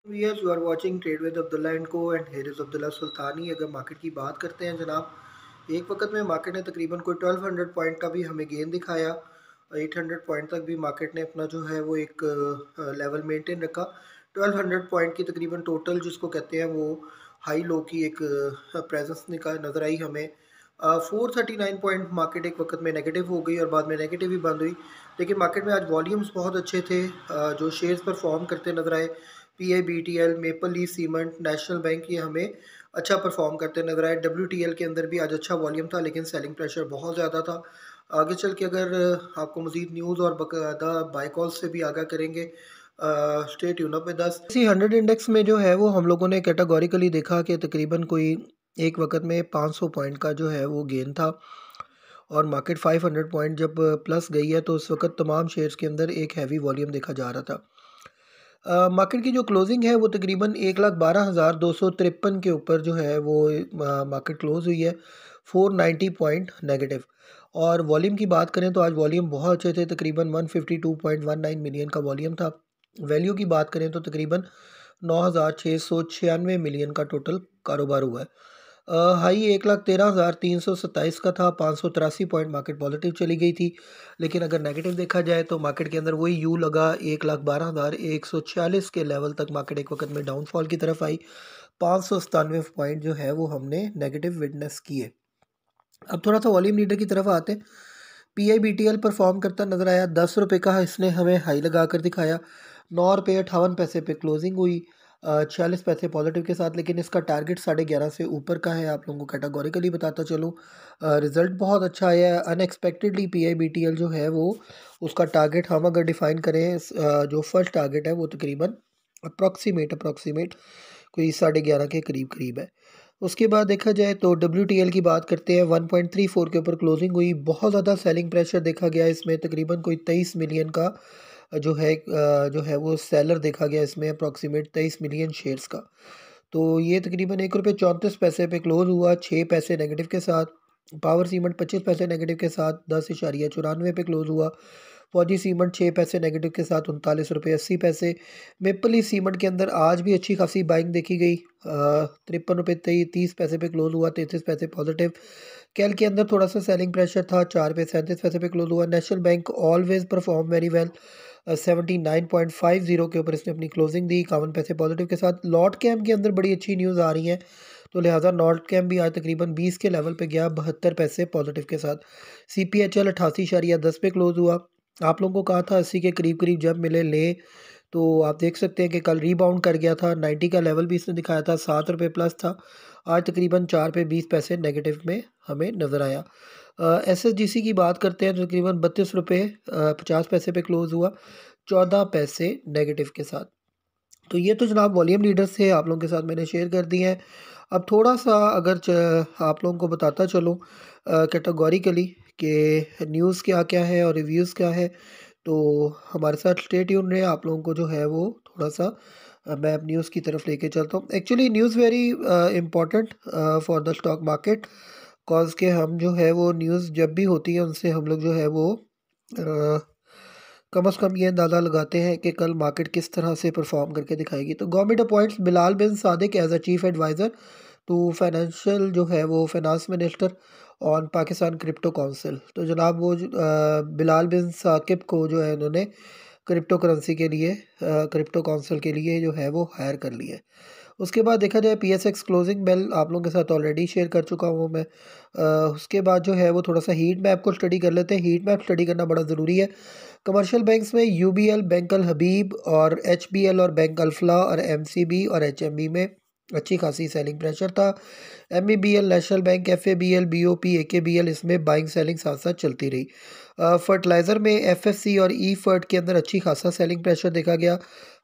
Viewers, you are watching Trade with Abdullah and Co and here is Abdullah सुल्तानी। अगर market की बात करते हैं जनाब, एक वक्त में मार्केट ने तकरीबन कोई 1200 पॉइंट का भी हमें गेन दिखाया। 800 पॉइंट तक भी मार्केट ने अपना जो है वो एक लेवल मेंटेन रखा। 1200 पॉइंट की तकरीबन टोटल जिसको कहते हैं वो हाई लो की एक प्रेजेंस नज़र आई हमें। 439 पॉइंट मार्केट एक वक्त में नेगेटिव हो गई और बाद में नेगेटिव ही बंद हुई। लेकिन मार्केट में आज वॉल्यूम्स बहुत अच्छे थे। जो शेयर्स परफॉर्म करते नज़र आए, PIBTL, maple leaf cement, national bank, ये हमें अच्छा परफॉर्म करते नजर आए। WTL के अंदर भी आज अच्छा वॉल्यूम था लेकिन सेलिंग प्रेशर बहुत ज़्यादा था। आगे चल के अगर आपको मज़ीद न्यूज़ और बाकायदा बाय कॉल से भी आगाह करेंगे। Stay tune up with us. इसी 100 इंडेक्स में जो है वो हम लोगों ने कैटेगोरिकली देखा कि तकरीबन कोई एक वक्त में 500 पॉइंट का जो है वो गेन था और मार्केट 500 पॉइंट जब प्लस गई है तो उस वक्त तमाम शेयर्स के अंदर एक हैवी वॉल्यूम देखा जा रहा था। मार्केट की जो क्लोजिंग है वो तकरीबन 1,12,253 के ऊपर जो है वो मार्केट क्लोज हुई है 490 पॉइंट नेगेटिव। और वॉल्यूम की बात करें तो आज वॉल्यूम बहुत अच्छे थे, तकरीबन 152.19 मिलियन का वॉल्यूम था। वैल्यू की बात करें तो तकरीबन 9,696 मिलियन का टोटल कारोबार हुआ है। हाई 1,13,327 का था, 583 पॉइंट मार्केट पॉजिटिव चली गई थी। लेकिन अगर नेगेटिव देखा जाए तो मार्केट के अंदर वही यू लगा, 1,12,146 के लेवल तक मार्केट एक वक्त में डाउनफॉल की तरफ आई। 597 पॉइंट जो है वो हमने नेगेटिव विटनेस किए। अब थोड़ा सा वॉल्यूम लीडर की तरफ आते हैं। PIBTL परफॉर्म करता नजर आया, 10 रुपये का इसने हमें हाई लगा कर दिखाया। 9 रुपये 58 पैसे पे क्लोजिंग हुई, 46 पैसे पॉजिटिव के साथ। लेकिन इसका टारगेट 11.5 से ऊपर का है, आप लोगों को कैटेगोरिकली बताता चलूँ। रिज़ल्ट बहुत अच्छा आया है। अनएक्सपेक्टेडली PIBTL जो है वो उसका टारगेट हम अगर डिफ़ाइन करें, जो फर्स्ट टारगेट है वो तकरीबन अप्रॉक्सीमेट कोई 11.5 के करीब करीब है। उसके बाद देखा जाए तो WTL की बात करते हैं, 1.34 के ऊपर क्लोजिंग हुई। बहुत ज़्यादा सेलिंग प्रेशर देखा गया इसमें, तकरीबन कोई 23 मिलियन का जो है वो सेलर देखा गया इसमें, अप्रॉक्सीमेट 23 मिलियन शेयर्स का। तो ये तकरीबन 1 रुपये 34 पैसे पे क्लोज हुआ, 6 पैसे नेगेटिव के साथ। पावर सीमेंट 25 पैसे नेगेटिव के साथ 10.94 पे क्लोज हुआ। फौजी सीमेंट 6 पैसे नेगेटिव के साथ 39 रुपये 80 पैसे। मेपल लीफ सीमेंट के अंदर आज भी अच्छी खासी बाइंग देखी गई, 53 रुपये 30 पैसे पे क्लोज हुआ, 33 पैसे पॉजिटिव। कैल के अंदर थोड़ा सा सेलिंग प्रेशर था, 4 रुपये 37 पैसे पे क्लोज हुआ। National bank always perform very well, 79.50 के ऊपर इसने अपनी क्लोजिंग दी, 51 पैसे पॉजिटिव के साथ। लॉट कैम के अंदर बड़ी अच्छी न्यूज़ आ रही है, तो लिहाजा नॉट कैम भी आज तकरीबन 20 के लेवल पे गया, 72 पैसे पॉजिटिव के साथ। CPHL 88.10 पे क्लोज हुआ। आप लोगों को कहा था 80 के करीब करीब जब मिले ले, तो आप देख सकते हैं कि कल रीबाउंड कर गया था, 90 का लेवल भी इसने दिखाया था, 7 रुपये प्लस था। आज तकरीबन 4 रुपये 20 पैसे नेगेटिव में हमें नज़र आया। SSGC की बात करते हैं तो तकरीबन 32 रुपये 50 पैसे पे क्लोज हुआ, 14 पैसे नेगेटिव के साथ। तो ये तो जनाब वॉल्यूम लीडर्स थे, आप लोगों के साथ मैंने शेयर कर दिए हैं। अब थोड़ा सा अगर आप लोगों को बताता चलूँ कैटेगोरिकली कि न्यूज़ क्या क्या है और रिव्यूज़ क्या है, तो हमारे साथ स्टे ट्यून रहे। आप लोगों को जो है वो थोड़ा सा मैं अब न्यूज़ की तरफ लेके चलता हूँ। Actually news very important for the stock market, cause के हम जो है वो न्यूज़ जब भी होती है उनसे हम लोग जो है वो कम से कम ये अंदाज़ा लगाते हैं कि कल मार्केट किस तरह से परफॉर्म करके दिखाएगी। तो government appoints Bilal bin Sadiq as a chief adviser to financial जो है वो finance minister on Pakistan crypto council. तो जनाब वो बिलाल बिन साकिब को जो है उन्होंने क्रिप्टो करेंसी के लिए क्रिप्टो काउंसिल के लिए जो है वो हायर कर लिया है। उसके बाद देखा जाए PSX क्लोजिंग बेल आप लोगों के साथ ऑलरेडी शेयर कर चुका हूँ मैं। उसके बाद जो है वो थोड़ा सा हीट मैप को स्टडी कर लेते हैं। हीट मैप स्टडी करना बड़ा ज़रूरी है। कमर्शियल बैंक्स में UBL, बैंक अल हबीब और HBL और बैंक अल्फला और MCB और HMB में अच्छी खासी सेलिंग प्रेशर था। MEBL, national bank, FABL, BOP, AKBL इसमें बाइंग सेलिंग साथ साथ चलती रही। फर्टिलाइज़र में FFC और E-फर्ट के अंदर अच्छी खासा सेलिंग प्रेशर देखा गया।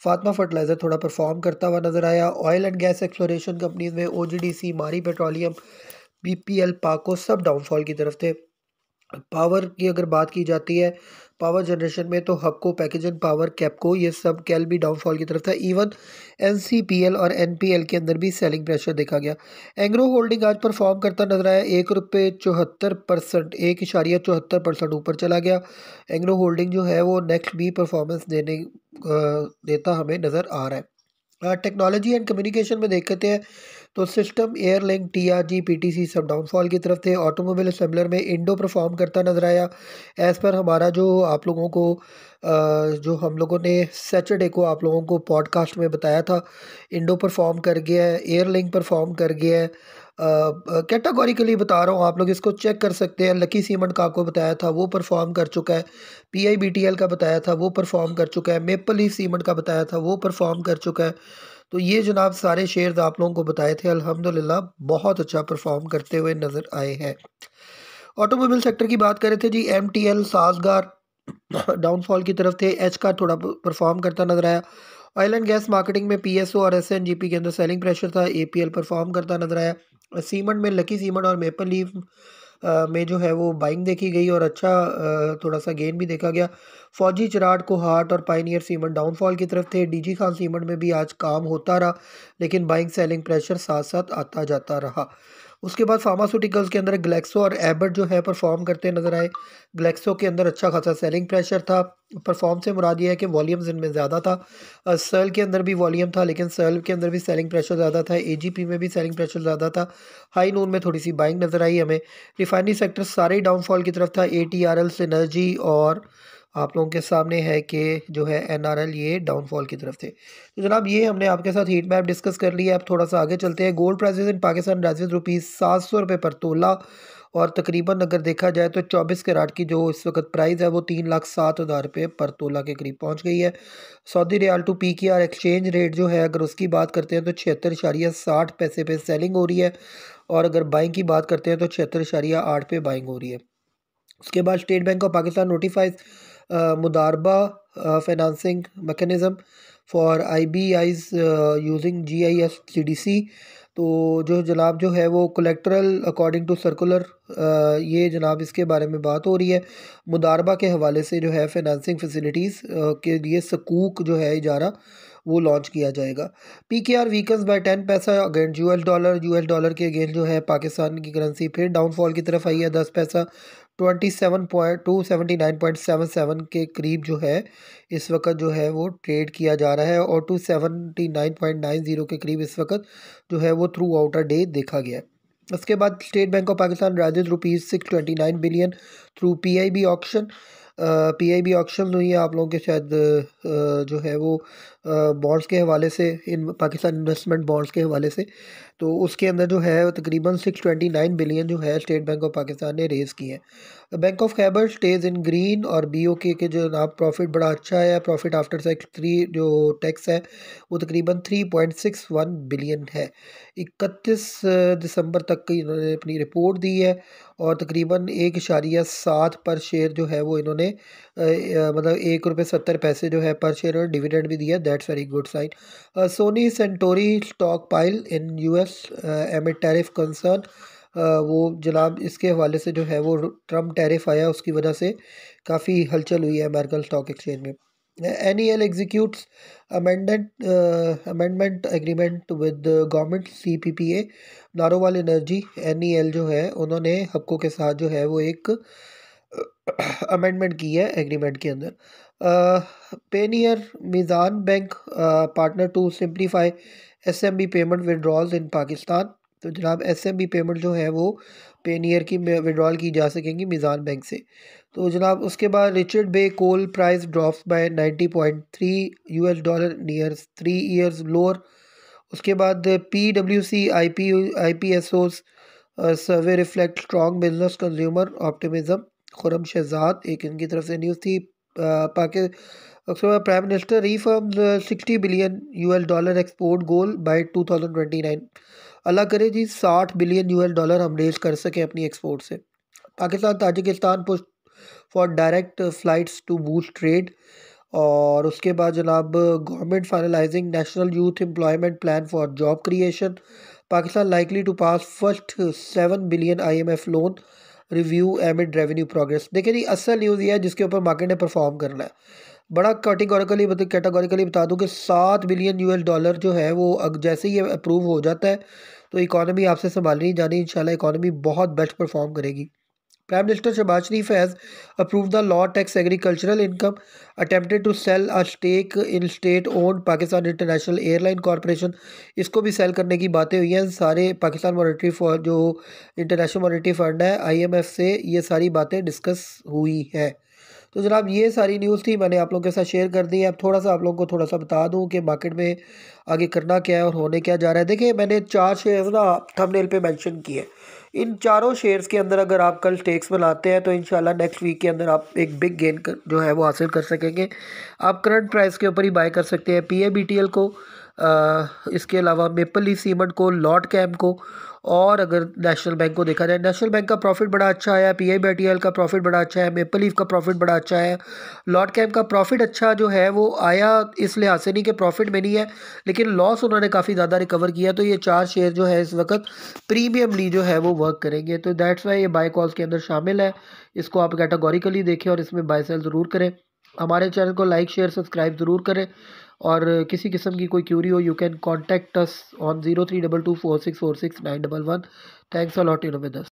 फातमा फर्टिलाइज़र थोड़ा परफॉर्म करता हुआ नज़र आया। Oil and gas exploration companies में OGDC, मारी पेट्रोलियम, BPL, पाको सब डाउनफॉल की तरफ थे। पावर की अगर बात की जाती है, पावर जनरेशन में तो हबको, पैकेजन पावर, कैपको, ये सब कैल भी डाउनफॉल की तरफ था। इवन NCPL और NPL के अंदर भी सेलिंग प्रेशर देखा गया। एंग्रो होल्डिंग आज परफॉर्म करता नजर आया, 1 रुपये 74%, 1.74% ऊपर चला गया। एंग्रो होल्डिंग जो है वो नेक्स्ट भी परफॉर्मेंस देता हमें नज़र आ रहा है। टेक्नोलॉजी एंड कम्युनिकेशन में देखते हैं तो सिस्टम, एयरलिंक, टीआरजी, पीटीसी सब डाउनफॉल की तरफ थे। ऑटोमोबाइल असेंबलर में इंडो परफॉर्म करता नजर आया। एज़ पर हमारा जो आप लोगों को जो हम लोगों ने सैटरडे को आप लोगों को पॉडकास्ट में बताया था, इंडो परफॉर्म कर गया है, एयरलिंक परफॉर्म कर गया है। कैटेगोरिकली बता रहा हूँ, आप लोग इसको चेक कर सकते हैं। लकी सीमेंट का आपको बताया था, वो परफॉर्म कर चुका है। पीआईबीटीएल का बताया था, वो परफॉर्म कर चुका है। मेपल लीफ सीमेंट का बताया था, वो परफॉर्म कर चुका है। तो ये जनाब सारे शेयर्स आप लोगों को बताए थे, अल्हम्दुलिल्लाह बहुत अच्छा परफॉर्म करते हुए नज़र आए हैं। ऑटोमोबाइल सेक्टर की बात करें थे जी, एमटीएल, सासगार डाउनफॉल की तरफ थे। एच का थोड़ा परफॉर्म करता नजर आया। ऑयल एंड गैस मार्केटिंग में पीएसओ और एसएनजीपी के अंदर सेलिंग प्रेशर था। एपीएल परफॉर्म करता नजर आया। सीमेंट में लकी सीमेंट और मेपल लीफ में जो है वो बाइंग देखी गई और अच्छा थोड़ा सा गेन भी देखा गया। फौजी, चिराट, कोहाट और पाइनियर सीमेंट डाउनफॉल की तरफ थे। डीजी खान सीमेंट में भी आज काम होता रहा, लेकिन बाइंग सेलिंग प्रेशर साथ साथ आता जाता रहा। उसके बाद फार्मास्यूटिकल्स के अंदर ग्लेक्सो और एबट जो है परफॉर्म करते नजर आए। ग्लेक्सो के अंदर अच्छा खासा सेलिंग प्रेशर था। परफॉर्म से मुराद ये है कि वॉल्यूम्स इनमें ज़्यादा था। सर्ल के अंदर भी वॉल्यूम था, लेकिन सर्ल के अंदर भी सेलिंग प्रेशर ज़्यादा था। एजीपी में भी सेलिंग प्रेशर ज़्यादा था। हाई नून में थोड़ी सी बाइंग नज़र आई हमें। रिफाइनरी सेक्टर सारे ही डाउनफॉल की तरफ था। एटीआरएल, सिनर्जी और आप लोगों के सामने है कि जो है एनआरएल, ये डाउनफॉल की तरफ थे। तो जनाब ये हमने आपके साथ हीट मैप डिस्कस कर लिया। अब थोड़ा सा आगे चलते हैं। Gold prices in Pakistan rises rupees 700 रुपये पर तोला, और तकरीबन अगर देखा जाए तो 24 कैराट की जो इस वक्त प्राइस है वो 3,07,000 रुपये पर तोला के करीब पहुंच गई है। सऊदी रियाल टू पी की आर एक्सचेंज रेट जो है अगर उसकी बात करते हैं तो 76.60 पे सेलिंग हो रही है, और अगर बाइंग की बात करते हैं तो 76.8 पे बाइंग हो रही है। उसके बाद State Bank of Pakistan notifies मुदारबा financing mechanism for IBIs using GIS CDC. तो जो जनाब जो है वो कोलेक्टरल अकॉर्डिंग टू सर्कुलर, ये जनाब इसके बारे में बात हो रही है। मुदारबा के हवाले से जो है फाइनेंसिंग फैसिलिटीज़ के लिए सकूक जो है इजारा वो लॉन्च किया जाएगा। पीकेआर वीकन्स बाय 10 पैसा अगेंस्ट यूएस डॉलर के अगेंस्ट जो है पाकिस्तान की करेंसी फिर डाउनफॉल की तरफ आई है। 10 पैसा 279.77 के करीब जो है इस वक्त जो है वो ट्रेड किया जा रहा है, और 279.90 के करीब इस वक्त जो है वो थ्रू आउट अ डे देखा गया है। उसके बाद State Bank of Pakistan rises rupees 629 billion through PIB auction. PIB auction हुई है आप लोगों के शायद जो है वो बॉन्ड्स के हवाले से, इन पाकिस्तान इन्वेस्टमेंट बॉन्ड्स के हवाले से। तो उसके अंदर जो है तकरीबन 629 बिलियन जो है स्टेट बैंक ऑफ पाकिस्तान ने रेज़ किए हैं। Bank of Khyber stage in green, और बीओके के जो नाम प्रॉफिट बड़ा अच्छा है। प्रॉफिट आफ्टर टैक्स जो टैक्स है वो तकरीबन 3.61 बिलियन है। 31 दिसंबर तक की इन्होंने अपनी रिपोर्ट दी है, और तकरीबन 1.7 पर शेयर जो है वो इन्होंने मतलब 1 रुपये 70 पैसे जो है पर शेयर और डिविडेंड भी दिया। That's very good sign. Sony Centauri stock pile in US amid tariff concern. वो जनाब इसके हवाले से जो है वो ट्रम्प टैरिफ आया, उसकी वजह से काफ़ी हलचल हुई है अमेरिकन स्टॉक एक्सचेंज में। NEL executes amendment agreement with government CPPA। Narowal energy NEL जो है उन्होंने हक्को के साथ जो है वो एक अमेंडमेंट की है एग्रीमेंट के अंदर। Payoneer Meezan Bank partner to simplify SMB payment withdrawals in Pakistan. तो जनाब SMB पेमेंट जो है वो पेनियर की विड्रॉल की जा सकेंगी मीज़ान बैंक से। तो जनाब उसके बाद Richard Bay coal price drops by 90.3 dollar near 3 years lower. उसके बाद PwC IPSOs survey reflect strong business consumer optimism. Khurram Shahzad एक इनकी तरफ से न्यूज़ थी। उसके बाद prime minister reaffirm 60 billion dollar export goal by 2029। अल्लाह करे जी 60 बिलियन डॉलर हम रेज कर सकें अपनी एक्सपोर्ट से। Pakistan Tajikistan push for direct flights to boost trade. और उसके बाद जनाब government finalising national youth employment plan for job creation. Pakistan likely to pass first 7 billion IMF loan review amid revenue progress. देखिए जी असल न्यूज़ ये है जिसके ऊपर मार्केट ने परफॉर्म करना है। बड़ा कैटेगोरिकली बता दूं कि 7 बिलियन डॉलर जो है वो जैसे ही ये अप्रूव हो जाता है तो इकॉनमी आपसे संभाली नहीं जानी। इंशाल्लाह इकॉनमी बहुत बेस्ट परफॉर्म करेगी। Prime Minister Shehbaz Sharif has approved the law tax agricultural income, attempted to sell a stake in state-owned Pakistan International Airline Corporation. इसको भी सेल करने की बातें हुई हैं सारे पाकिस्तान मॉनेटरी जो इंटरनेशनल मॉनेटरी फंड है IMF से, ये सारी बातें डिस्कस हुई है। तो जनाब ये सारी न्यूज़ थी, मैंने आप लोगों के साथ शेयर कर दी है। अब थोड़ा सा आप लोगों को थोड़ा सा बता दूं कि मार्केट में आगे करना क्या है और होने क्या जा रहा है। देखिए मैंने 4 शेयर्स ना थंबनेल पे मेंशन किए। इन चारों शेयर्स के अंदर अगर आप कल स्टेक्स बनाते हैं तो इंशाल्लाह नेक्स्ट वीक के अंदर आप एक बिग गेन जो है वो हासिल कर सकेंगे। आप करंट प्राइस के ऊपर ही बाय कर सकते हैं PABTL को, इसके अलावा मेपल लीफ सीमेंट को, लॉट कैम को, और अगर नेशनल बैंक को देखा जाए, नेशनल बैंक का प्रॉफिट बड़ा अच्छा आया, PABTL का प्रॉफिट बड़ा अच्छा है, मेपल लीफ का प्रॉफिट बड़ा अच्छा है, लॉट कैम का प्रॉफिट अच्छा जो है वो आया इस लिहाज से नहीं कि प्रॉफिट में नहीं है, लेकिन लॉस उन्होंने काफ़ी ज़्यादा रिकवर किया। तो ये 4 शेयर जो है इस वक्त प्रीमियमली जो है वो वर्क करेंगे, तो दैट्स वाई ये बाय कॉल्स के अंदर शामिल है। इसको आप कैटेगोरिकली देखें और इसमें बाय सेल ज़रूर करें। हमारे चैनल को लाइक शेयर सब्सक्राइब ज़रूर करें, और किसी किस्म की कोई क्यूरी हो you can contact us on 032246469111। Thanks a lot, with us.